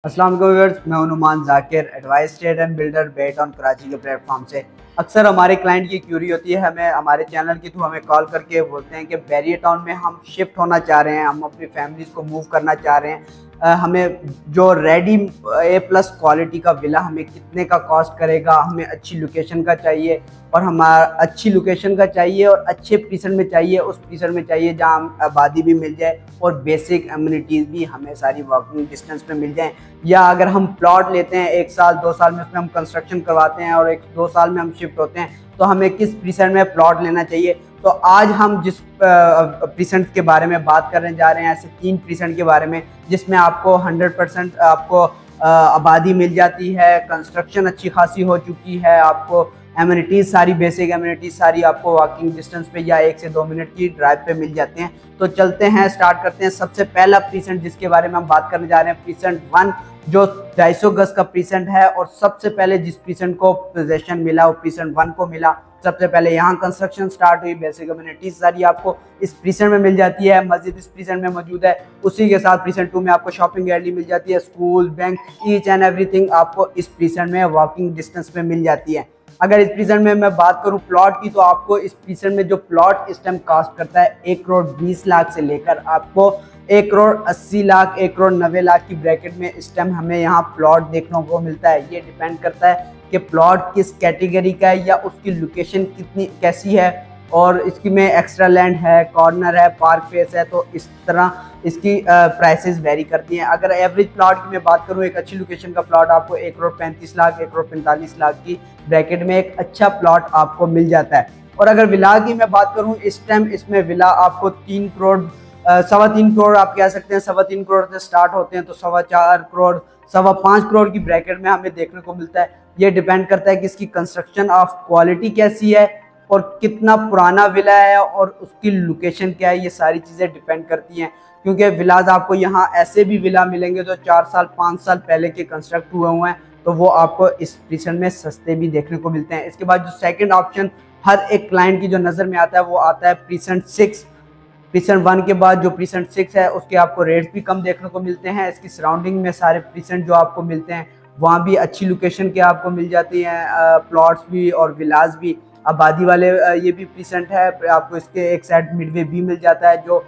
अस्सलाम वालेकुम व्यूअर्स, मैं हूं Numan Zakir, advice trade and builder bet on Karachi के प्लेटफॉर्म से। अक्सर हमारे क्लाइंट की क्यूरी होती है, हमें हमारे चैनल के थ्रू हमें कॉल करके बोलते हैं कि बैरियर टाउन में हम शिफ्ट होना चाह रहे हैं, हम अपनी फैमिलीज़ को मूव करना चाह रहे हैं। हमें जो रेडी A+ क्वालिटी का विला हमें कितने का कॉस्ट करेगा, हमें अच्छी लोकेशन का चाहिए और हमारा अच्छी लोकेशन का चाहिए और अच्छे प्रीसेंट में चाहिए, उस प्रीसेंट में चाहिए जहाँ आबादी भी मिल जाए और बेसिक एमिनिटीज़ भी हमें सारी वॉकिंग डिस्टेंस पे मिल जाएं। या अगर हम प्लॉट लेते हैं 1 साल 2 साल में, उसमें हम कंस्ट्रक्शन करवाते हैं और 1-2 साल में हम शिफ्ट होते हैं, तो हमें किस प्रीसेंट में प्लॉट लेना चाहिए। तो आज हम जिस प्रीसेंट के बारे में बात करने जा रहे हैं, ऐसे 3 प्रीसेंट के बारे में जिसमें आपको 100% आपको आबादी मिल जाती है, कंस्ट्रक्शन अच्छी खासी हो चुकी है, आपको एमिनिटीज़ सारी बेसिक एमिनिटीज़ सारी आपको वॉकिंग डिस्टेंस पे या 1 से 2 मिनट की ड्राइव पे मिल जाते हैं। तो चलते हैं, स्टार्ट करते हैं। सबसे पहला प्रीसेंट जिसके बारे में हम बात करने जा रहे हैं, प्रीसेंट 1, जो 250 गज का प्रीसेंट है और सबसे पहले जिस प्रीसेंट को पोजेशन मिला वो प्रीसेंट 1 को मिला। सबसे पहले यहाँ कंस्ट्रक्शन स्टार्ट हुई, बेसिक एमिनिटीज सारी आपको इस प्रीसेंट में मिल जाती है, मस्जिद इस प्रीसेंट में मौजूद है। उसी के साथ प्रीसेंट 2 में आपको शॉपिंग गैलरी मिल जाती है, school, bank, each and everything आपको इस प्रीसेंट में वॉकिंग डिस्टेंस में मिल जाती है। अगर इस प्रीसेंट में मैं बात करूं प्लॉट की, तो आपको इस प्रीसेंट में जो प्लॉट इस टाइम कास्ट करता है 1,20,00,000 से लेकर आपको 1,80,00,000, 1,90,00,000 की ब्रैकेट में इस टाइम हमें यहाँ प्लॉट देखने को मिलता है। ये डिपेंड करता है कि प्लॉट किस कैटेगरी का है या उसकी लोकेशन कितनी कैसी है, और इसकी में एक्स्ट्रा लैंड है, कॉर्नर है, पार्क फेस है, तो इस तरह इसकी प्राइसेस वेरी करती हैं। अगर एवरेज प्लॉट की मैं बात करूं, एक अच्छी लोकेशन का प्लॉट आपको 1,35,00,000, 1,45,00,000 की ब्रैकेट में एक अच्छा प्लॉट आपको मिल जाता है। और अगर विला की मैं बात करूं, इस टाइम इसमें विला आपको 3 करोड़ 3.25 करोड़ आप कह सकते हैं, 3.25 करोड़ से स्टार्ट होते हैं, तो 4.25 करोड़ 5.25 करोड़ की ब्रैकेट में हमें देखने को मिलता है। ये डिपेंड करता है कि इसकी कंस्ट्रक्शन ऑफ क्वालिटी कैसी है और कितना पुराना विला है और उसकी लोकेशन क्या है, ये सारी चीज़ें डिपेंड करती हैं। क्योंकि विलाज आपको यहाँ ऐसे भी विला मिलेंगे जो 4 साल 5 साल पहले के कंस्ट्रक्ट हुए हैं, तो वो आपको इस प्रीसेंट में सस्ते भी देखने को मिलते हैं। इसके बाद जो सेकंड ऑप्शन हर एक क्लाइंट की जो नज़र में आता है वो आता है प्रीसेंट 6। प्रीसेंट 1 के बाद जो प्रीसेंट 6 है उसके आपको रेट्स भी कम देखने को मिलते हैं। इसकी सराउंडिंग में सारे प्रीसेंट जो आपको मिलते हैं वहाँ भी अच्छी लोकेशन के आपको मिल जाती हैं, प्लॉट्स भी और विलाज भी। आबादी वाले ये भी प्रीसेंट है, आपको इसके एक साइड मिडवे भी मिल जाता है जो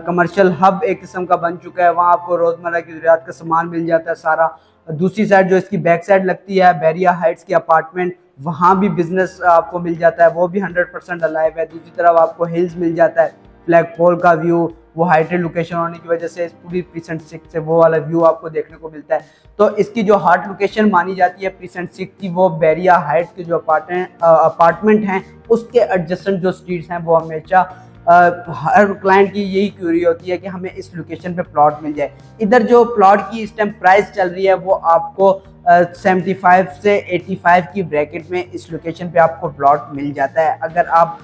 कमर्शियल हब एक किस्म का बन चुका है, वहाँ आपको रोज़मर्रा की ज़रूरत का सामान मिल जाता है सारा। दूसरी साइड जो इसकी बैक साइड लगती है बैरिया हाइट्स के अपार्टमेंट, वहाँ भी बिजनेस आपको मिल जाता है, वो भी 100% अलाइव है। दूसरी तरफ आपको हिल्स मिल जाता है, फ्लैग पोल का व्यू, वो हाइटेड लोकेशन होने की वजह से इस पूरी प्रीसेंट 6 से वो वाला व्यू आपको देखने को मिलता है। तो इसकी जो हॉट लोकेशन मानी जाती है प्रीसेंट 6 की, वो बैरिया हाइट्स के जो अपार्टमेंट हैं उसके एडजेसेंट जो स्ट्रीट्स हैं, वो हमेशा हर क्लाइंट की यही क्यूरी होती है कि हमें इस लोकेशन पे प्लॉट मिल जाए। इधर जो प्लॉट की इस टाइम प्राइस चल रही है वो आपको 75 से 85 की ब्रैकेट में इस लोकेशन पे आपको प्लॉट मिल जाता है। अगर आप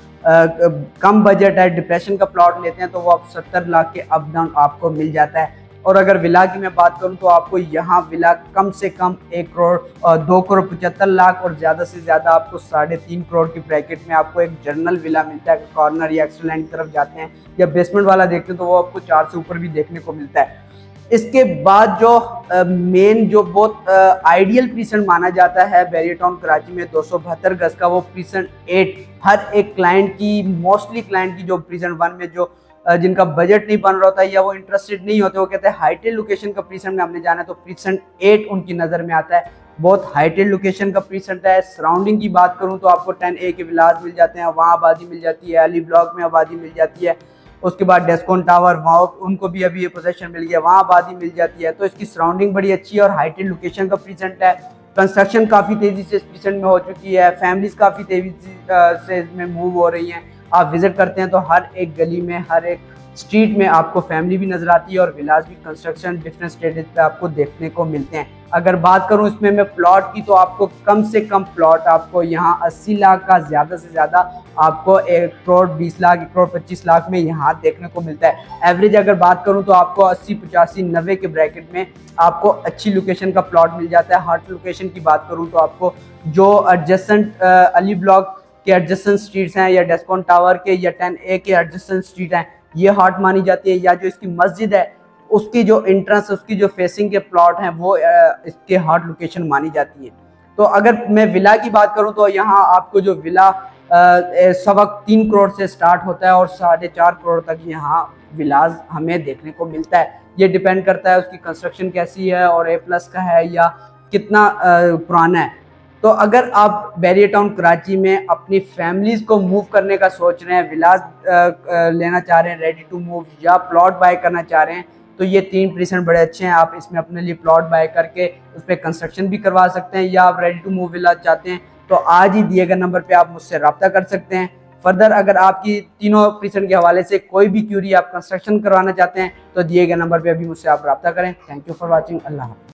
कम बजट है, डिप्रेशन का प्लॉट लेते हैं, तो वो आप 70 लाख के अप डाउन आपको मिल जाता है। और अगर विला की मैं बात करूं तो आपको यहाँ विला कम से कम 1 करोड़ 2 करोड़ 75 लाख और ज़्यादा से ज़्यादा आपको 3.5 करोड़ की ब्रैकेट में आपको एक जनरल विला मिलता है। कॉर्नर या एक्स्ट्रा लैंड की तरफ जाते हैं या बेसमेंट वाला देखते हैं तो वो आपको 4 से ऊपर भी देखने को मिलता है। इसके बाद जो मेन जो बहुत आइडियल प्रीसेंट माना जाता है बैरियर टाउन कराची में 272 गज का, वो प्रीसेंट 8 हर एक क्लाइंट की, मोस्टली क्लाइंट की जो प्रीसेंट 1 में जो जिनका बजट नहीं बन रहा होता या वो इंटरेस्टेड नहीं होते, वो कहते हैं हाइटेड लोकेशन का प्रीसेंट में हमने जाना है, तो प्रीसेंट 8 उनकी नज़र में आता है। बहुत हाइटेड लोकेशन का प्रीसेंट है। सराउंडिंग की बात करूँ तो आपको 10A के विलाज मिल जाते हैं, वहाँ आबादी मिल जाती है, अली ब्लॉक में आबादी मिल जाती है। उसके बाद डेस्कोन टावर, वहाँ उनको भी अभी ये पोजेशन मिल गया, वहाँ आबादी मिल जाती है। तो इसकी सराउंडिंग बड़ी अच्छी है और हाइटेड लोकेशन का प्रीसेंट है। कंस्ट्रक्शन काफ़ी तेज़ी से इस प्रीसेंट में हो चुकी है, फैमिलीज काफ़ी तेज़ी से इसमें मूव हो रही हैं। आप विजिट करते हैं तो हर एक गली में, हर एक स्ट्रीट में आपको फैमिली भी नज़र आती है और विलाज भी कंस्ट्रक्शन डिफरेंट स्टेजेस पे आपको देखने को मिलते हैं। अगर बात करूं इसमें मैं प्लॉट की, तो आपको कम से कम प्लॉट आपको यहाँ 80 लाख का, ज़्यादा से ज़्यादा आपको 1 करोड़ 20 लाख, 1 करोड़ 25 लाख में यहाँ देखने को मिलता है। एवरेज अगर बात करूँ तो आपको 80, 85, 90 के ब्रैकेट में आपको अच्छी लोकेशन का प्लॉट मिल जाता है। हॉट लोकेशन की बात करूँ तो आपको जो एडजेसेंट अली ब्लॉक के एडजेसेंट स्ट्रीट्स हैं या डेस्कोन टावर के या 10A के एडजेसेंट स्ट्रीट हैं, ये हॉट मानी जाती है। या जो इसकी मस्जिद है उसकी जो एंट्रेंस, उसकी जो फेसिंग के प्लॉट हैं वो इसके हॉट लोकेशन मानी जाती है। तो अगर मैं विला की बात करूं तो यहाँ आपको जो विला 3.25 करोड़ से स्टार्ट होता है और 4.5 करोड़ तक यहाँ विलाज हमें देखने को मिलता है। ये डिपेंड करता है उसकी कंस्ट्रक्शन कैसी है और A+ का है या कितना पुराना है। तो अगर आप बैरियर टाउन कराची में अपनी फैमिलीज को मूव करने का सोच रहे हैं, विलाज लेना चाह रहे हैं रेडी टू मूव, या प्लॉट बाय करना चाह रहे हैं, तो ये 3 प्रीसेंट बड़े अच्छे हैं। आप इसमें अपने लिए प्लॉट बाय करके उस पर कंस्ट्रक्शन भी करवा सकते हैं, या आप रेडी टू मूव विला चाहते हैं तो आज ही दिए गए नंबर पे आप मुझसे रब्ता कर सकते हैं। फर्दर अगर आपकी तीनों प्रीसेंट के हवाले से कोई भी क्यूरी, आप कंस्ट्रक्शन करवाना चाहते हैं, तो दिए गए नंबर पे अभी मुझसे आप रब्ता करें। Thank you for watching. अल्लाह हाफ़िज़।